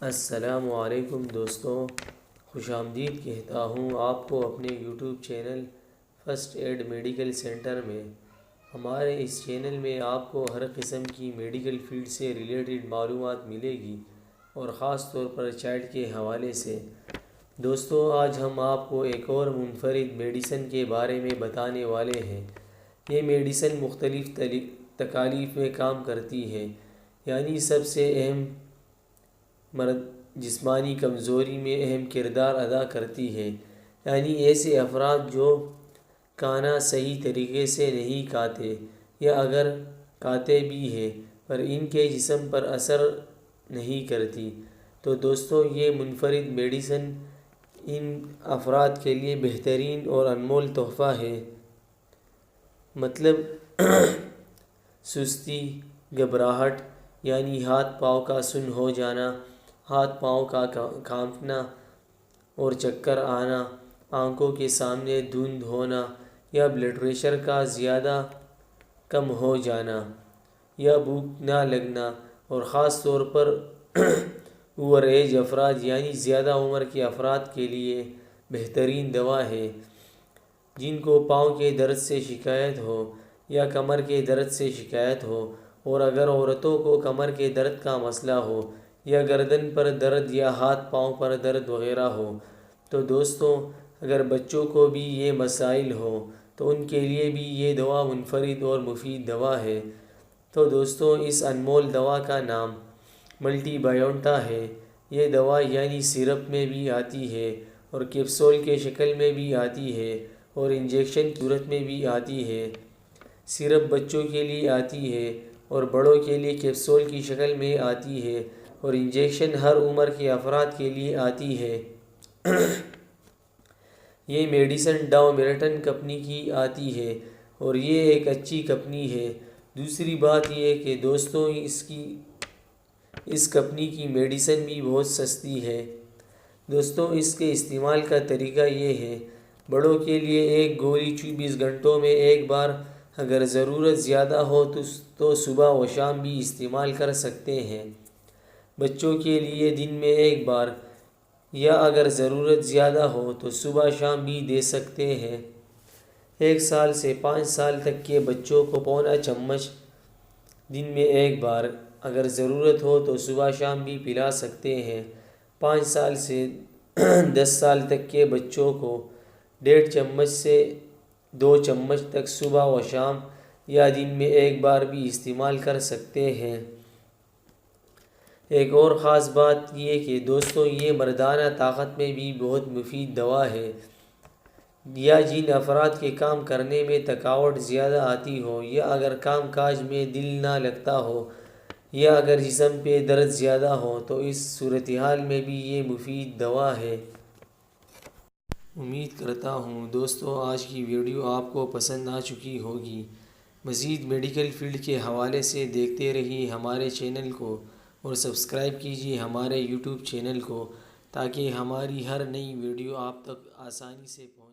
السلام علیکم دوستوں، خوش آمدید کہتا ہوں آپ کو اپنے YouTube channel first aid medical centre میں۔ ہمارے اس چینل میں آپ کو ہر قسم کی میڈیکل فیلڈ سے ریلیٹڈ معلومات ملے گی اور خاص طور پر چائلڈ کے حوالے سے۔ دوستوں، آج ہم آپ کو ایک اور منفرد میڈیسن کے بارے میں بتانے والے ہیں۔ یہ میڈیسن مختلف تکالیف میں کام کرتی ہے، یعنی سب سے اہم مرض جسمانی کمزوری میں اہم کردار ادا کرتی ہے، یعنی ایسے افراد جو کھانا صحیح طریقے سے نہیں کھاتے یا اگر کھاتے بھی ہیں پر ان کے جسم پر اثر نہیں کرتی۔ تو دوستوں، یہ منفرد میڈیسن ان افراد کے لیے بہترین اور انمول تحفہ ہے۔ مطلب سستی، گھبراہٹ یعنی ہاتھ پاؤں کا سن ہو جانا، ہاتھ پاؤں کا کانپنا اور چکر آنا، آنکھوں کے سامنے دھند ہونا یا بلڈ پریشر کا زیادہ کم ہو جانا یا بھوک نہ لگنا، اور خاص طور پر اوور ایج افراد یعنی زیادہ عمر کے افراد کے لیے بہترین دوا ہے۔ جن کو پاؤں کے درد سے شکایت ہو یا کمر کے درد سے شکایت ہو، اور اگر عورتوں کو کمر کے درد کا مسئلہ ہو یا گردن پر درد یا ہاتھ پاؤں پر درد وغیرہ ہو، تو دوستوں اگر بچوں کو بھی یہ مسائل ہوں تو ان کے لیے بھی یہ دوا منفرد اور مفید دوا ہے۔ تو دوستوں، اس انمول دوا کا نام ملٹی بائیونٹا ہے۔ یہ دوا یعنی سیرپ میں بھی آتی ہے اور کیپسول کے شکل میں بھی آتی ہے اور انجیکشن کی صورت میں بھی آتی ہے۔ سیرپ بچوں کے لیے آتی ہے اور بڑوں کے لیے کیپسول کی شکل میں آتی ہے، اور انجیکشن ہر عمر کے افراد کے لیے آتی ہے۔ یہ میڈیسن ڈاؤ میرٹن کمپنی کی آتی ہے اور یہ ایک اچھی کمپنی ہے۔ دوسری بات یہ کہ دوستوں، اس کمپنی کی میڈیسن بھی بہت سستی ہے۔ دوستوں، اس کے استعمال کا طریقہ یہ ہے: بڑوں کے لیے ایک گولی 24 گھنٹوں میں ایک بار، اگر ضرورت زیادہ ہو تو صبح و شام بھی استعمال کر سکتے ہیں۔ بچوں کے لیے دن میں ایک بار، یا اگر ضرورت زیادہ ہو تو صبح شام بھی دے سکتے ہیں۔ 1 سال سے 5 سال تک کے بچوں کو پونا چمچ دن میں ایک بار، اگر ضرورت ہو تو صبح شام بھی پلا سکتے ہیں۔ 5 سال سے 10 سال تک کے بچوں کو 1.5 چمچ سے 2 چمچ تک صبح و شام یا دن میں ایک بار بھی استعمال کر سکتے ہیں۔ ایک اور خاص بات یہ کہ دوستوں، یہ مردانہ طاقت میں بھی بہت مفید دوا ہے، یا جن افراد کے کام کرنے میں تھکاوٹ زیادہ آتی ہو، یا اگر کام کاج میں دل نہ لگتا ہو، یا اگر جسم پہ درد زیادہ ہو، تو اس صورتحال میں بھی یہ مفید دوا ہے۔ امید کرتا ہوں دوستوں آج کی ویڈیو آپ کو پسند آ چکی ہوگی۔ مزید میڈیکل فیلڈ کے حوالے سے دیکھتے رہیے ہمارے چینل کو اور سبسکرائب کیجیے ہمارے یوٹیوب چینل کو، تاکہ ہماری ہر نئی ویڈیو آپ تک آسانی سے پہنچے۔